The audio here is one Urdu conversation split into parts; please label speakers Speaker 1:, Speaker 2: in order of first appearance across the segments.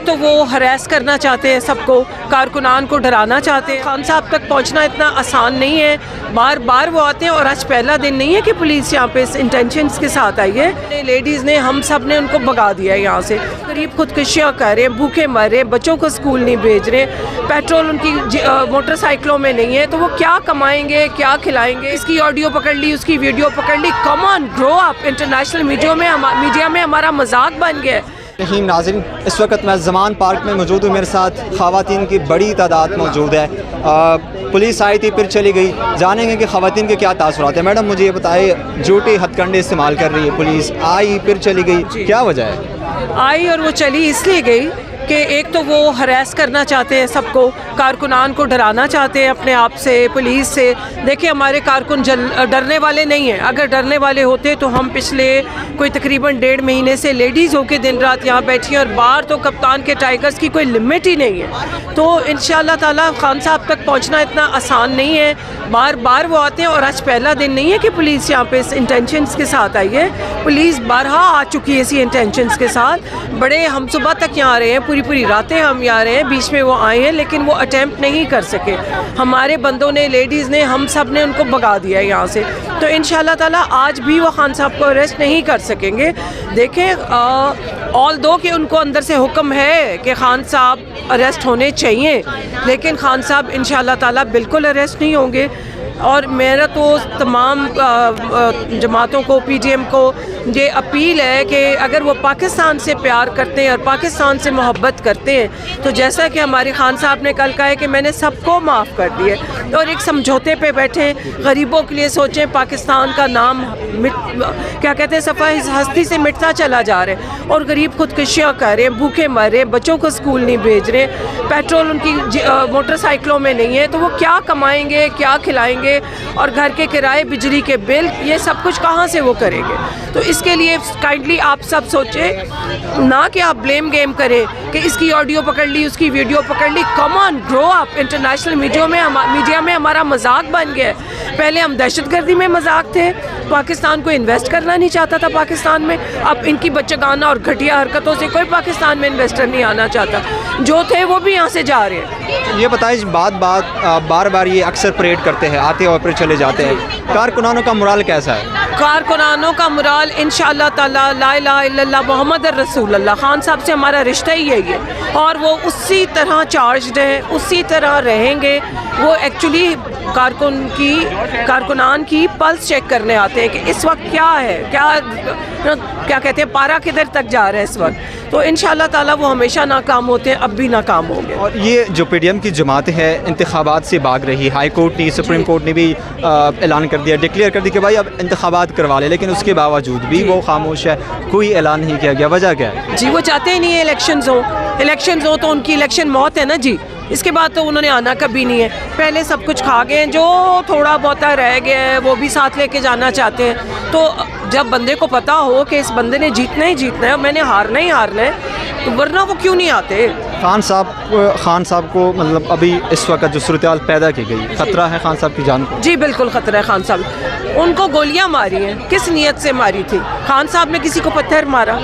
Speaker 1: ایک تو وہ ہراس کرنا چاہتے ہیں سب کو, کارکنان کو ڈرانا چاہتے ہیں. خان صاحب تک پہنچنا اتنا آسان نہیں ہے, بار بار وہ آتے ہیں اور آج پہلا دن نہیں ہے کہ پولیس یہاں پہ اس انٹینشنز کے ساتھ آئی ہے. لیڈیز نے, ہم سب نے ان کو بھگا دیا ہے یہاں سے. غریب خودکشیاں کر رہے ہیں, بھوکے مر رہے ہیں, بچوں کو اسکول نہیں بھیج رہے, پیٹرول ان کی موٹر سائیکلوں میں نہیں ہے, تو وہ کیا کمائیں گے, کیا کھلائیں گے. اس کی آڈیو پکڑ لی, اس کی ویڈیو پکڑ لی. کم آن گرو اپ. انٹرنیشنل میڈیا میں ہمارا مذاق بن گیا ہے.
Speaker 2: ناظرین, اس وقت میں زمان پارک میں موجود ہوں. میرے ساتھ خواتین کی بڑی تعداد موجود ہے. پولیس آئی تھی پھر چلی گئی. جانیں گے کہ خواتین کے کیا تاثرات ہیں. میڈم مجھے یہ بتائیے, جھوٹے ہتھ کنڈے استعمال کر رہی ہے پولیس, آئی پھر چلی گئی, کیا وجہ ہے؟
Speaker 1: آئی اور وہ چلی اس لیے گئی کہ ایک تو وہ ہراس کرنا چاہتے ہیں سب کو, کارکنان کو ڈرانا چاہتے ہیں اپنے آپ سے, پولیس سے. دیکھیں ہمارے کارکن ڈرنے والے نہیں ہیں. اگر ڈرنے والے ہوتے تو ہم پچھلے کوئی تقریباً 1.5 مہینے سے لیڈیز ہو کے دن رات یہاں بیٹھی ہیں, اور باہر تو کپتان کے ٹائیگرز کی کوئی لمٹ ہی نہیں ہے. تو انشاءاللہ تعالیٰ خان صاحب تک پہنچنا اتنا آسان نہیں ہے. بار بار وہ آتے ہیں اور آج پہلا دن نہیں ہے کہ پولیس یہاں پہ اس انٹینشنز کے ساتھ آئی ہے. پولیس بارہا آ چکی ہے اسی انٹینشنز کے ساتھ. بڑے ہم صبح تک یہاں رہے ہیں, پوری راتیں ہم یہاں رہے ہیں, بیچ میں وہ آئے ہیں لیکن وہ اٹیمپٹ نہیں کر سکے. ہمارے بندوں نے, لیڈیز نے, ہم سب نے ان کو بھگا دیا ہے یہاں سے. تو انشاءاللہ تعالیٰ آج بھی وہ خان صاحب کو اریسٹ نہیں کر سکیں گے. دیکھیں آل دو کہ ان کو اندر سے حکم ہے کہ خان صاحب اریسٹ ہونے چاہیے, لیکن خان صاحب انشاءاللہ تعالیٰ بالکل اریسٹ نہیں ہوں گے. اور میرا تو تمام جماعتوں کو, پی ٹی ایم کو یہ اپیل ہے کہ اگر وہ پاکستان سے پیار کرتے ہیں اور پاکستان سے محبت کرتے ہیں, تو جیسا کہ ہمارے خان صاحب نے کل کہا ہے کہ میں نے سب کو معاف کر دیا, اور ایک سمجھوتے پہ بیٹھیں, غریبوں کے لیے سوچیں. پاکستان کا نام کیا کہتے ہیں صفحہ ہستی سے مٹتا چلا جا رہا ہے, اور غریب خودکشیاں کر رہے ہیں, بھوکے مر رہے ہیں, بچوں کو اسکول نہیں بھیج رہے, پیٹرول ان کی موٹر سائیکلوں میں نہیں ہے, تو وہ کیا کمائیں گے, کیا کھلائیں گے, اور گھر کے کرائے, بجلی کے بل, یہ سب کچھ کہاں سے وہ کریں گے. تو اس کے لیے کائنڈلی آپ سب سوچیں, نہ کہ آپ بلیم گیم کریں کہ اس کی آڈیو پکڑ لی, اس کی ویڈیو پکڑ لی. کم آن گرو اپ. انٹرنیشنل میڈیا میں ہمارا مذاق بن گیا ہے. پہلے ہم دہشت گردی میں مذاق تھے, پاکستان کو انویسٹ کرنا نہیں چاہتا تھا پاکستان میں. اب ان کی بچگانہ اور گھٹیا حرکتوں سے کوئی پاکستان میں انویسٹر نہیں آنا چاہتا. جو تھے وہ بھی یہاں سے جا رہے ہیں.
Speaker 2: یہ بتائیں, بار بار یہ اکثر پریڈ کرتے ہیں, آتے اور پھر چلے جاتے ہیں. کارکنانوں کا مرال کیسا ہے؟
Speaker 1: کارکنانوں کا مرال انشاءاللہ تعالیٰ لا الہ الا اللہ محمد الرسول اللہ, خان صاحب سے ہمارا رشتہ ہی یہی ہے, اور وہ اسی طرح چارجڈ ہیں, اسی طرح رہیں گے. وہ ایکچولی کارکنان کی پلس چیک کرنے آتے ہیں کہ اس وقت کیا ہے, کیا کہتے ہیں, پارا کدھر تک جا رہا ہے اس وقت. تو انشاءاللہ تعالیٰ وہ ہمیشہ ناکام ہوتے ہیں, اب بھی ناکام ہوں گے.
Speaker 2: اور یہ جو پی ڈی ایم کی جماعت ہے انتخابات سے بھاگ رہی, ہائی کورٹ نے, سپریم کورٹ نے بھی اعلان کر دیا, ڈکلیئر کر دی کہ بھائی اب انتخابات کروا لے, لیکن اس کے باوجود بھی وہ خاموش ہے, کوئی اعلان نہیں کیا گیا. وجہ کیا ہے؟
Speaker 1: جی وہ چاہتے ہی نہیں ہے الیکشنز ہوں تو ان کی الیکشن موت ہے نا جی. اس کے بعد تو انہوں نے آنا کبھی نہیں ہے. پہلے سب کچھ کھا گئے ہیں, جو تھوڑا بہت رہ گیا ہے وہ بھی ساتھ لے کے جانا چاہتے ہیں. تو جب بندے کو پتا ہو کہ اس بندے نے جیتنا ہی جیتنا ہے اور میں نے ہارنا ہی ہارنا ہے, تو ورنہ وہ کیوں نہیں آتے.
Speaker 2: خان صاحب کو مطلب ابھی اس وقت جو صورتحال پیدا کی گئی, خطرہ ہے خان صاحب کی جان کو؟
Speaker 1: جی بالکل خطرہ ہے. خان صاحب ان کو گولیاں ماری ہیں, کس نیت سے ماری تھی؟ خان صاحب نے کسی کو پتھر مارا؟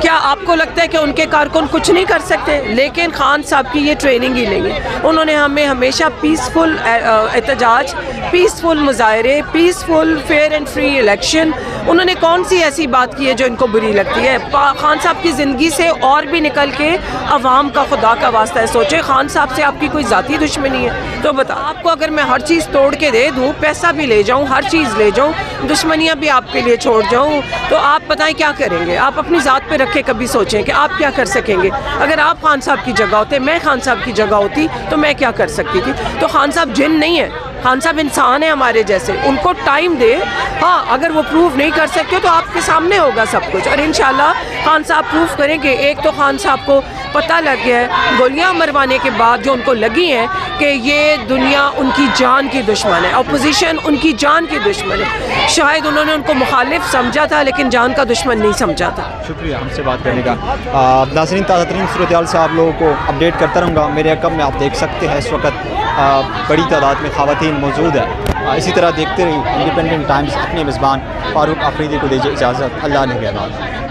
Speaker 1: کیا آپ کو لگتا ہے کہ ان کے کارکن کچھ نہیں کر سکتے؟ لیکن خان صاحب کی یہ ٹریننگ ہی نہیں ہے. انہوں نے ہمیں ہمیشہ پیسفل احتجاج, پیسفل مظاہرے, peaceful fair and free election. انہوں نے کون سی ایسی بات کی ہے جو ان کو بری لگتی ہے؟ خان صاحب کی زندگی سے اور بھی نکل کے عوام کا, خدا کا واسطہ ہے سوچے, خان صاحب سے آپ کی کوئی ذاتی دشمنی ہے تو بتا. آپ کو اگر میں ہر چیز توڑ کے دے دوں, پیسہ بھی لے جاؤں, ہر چیز لے جاؤں, دشمنیاں بھی آپ کے لیے چھوڑ جاؤں, تو آپ بتائیں کیا کریں گے؟ آپ اپنی ذات پہ رکھے کبھی سوچیں کہ آپ کیا کر سکیں گے. اگر آپ خان صاحب کی جگہ ہوتے, میں خان صاحب کی جگہ ہوتی, تو میں کیا کر سکتی تھی؟ تو خان صاحب جن نہیں ہے, خان صاحب انسان ہیں ہمارے جیسے, ان کو ٹائم دے. ہاں اگر وہ پروف نہیں کر سکتے تو آپ کے سامنے ہوگا سب کچھ, اور انشاءاللہ خان صاحب پروف کریں گے. ایک تو خان صاحب کو پتہ لگ گیا ہے گولیاں مروانے کے بعد جو ان کو لگی ہیں کہ یہ دنیا ان کی جان کی دشمن ہے, اپوزیشن ان کی جان کی دشمن ہے. شاید انہوں نے ان کو مخالف سمجھا تھا لیکن جان کا دشمن نہیں سمجھا تھا.
Speaker 2: شکریہ ہم سے بات کرنے کا. ناظرین, تازہ ترین صورتحال سے آپ لوگوں کو اپڈیٹ کرتا رہوں گا. میرے عقب میں آپ دیکھ سکتے ہیں اس وقت بڑی تعداد میں خواتین موجود ہے. اسی طرح دیکھتے رہیے انڈیپینڈنٹ ٹائمز. اپنے میزبان فاروق آفریدی کو دیجیے اجازت. اللہ نگہبان.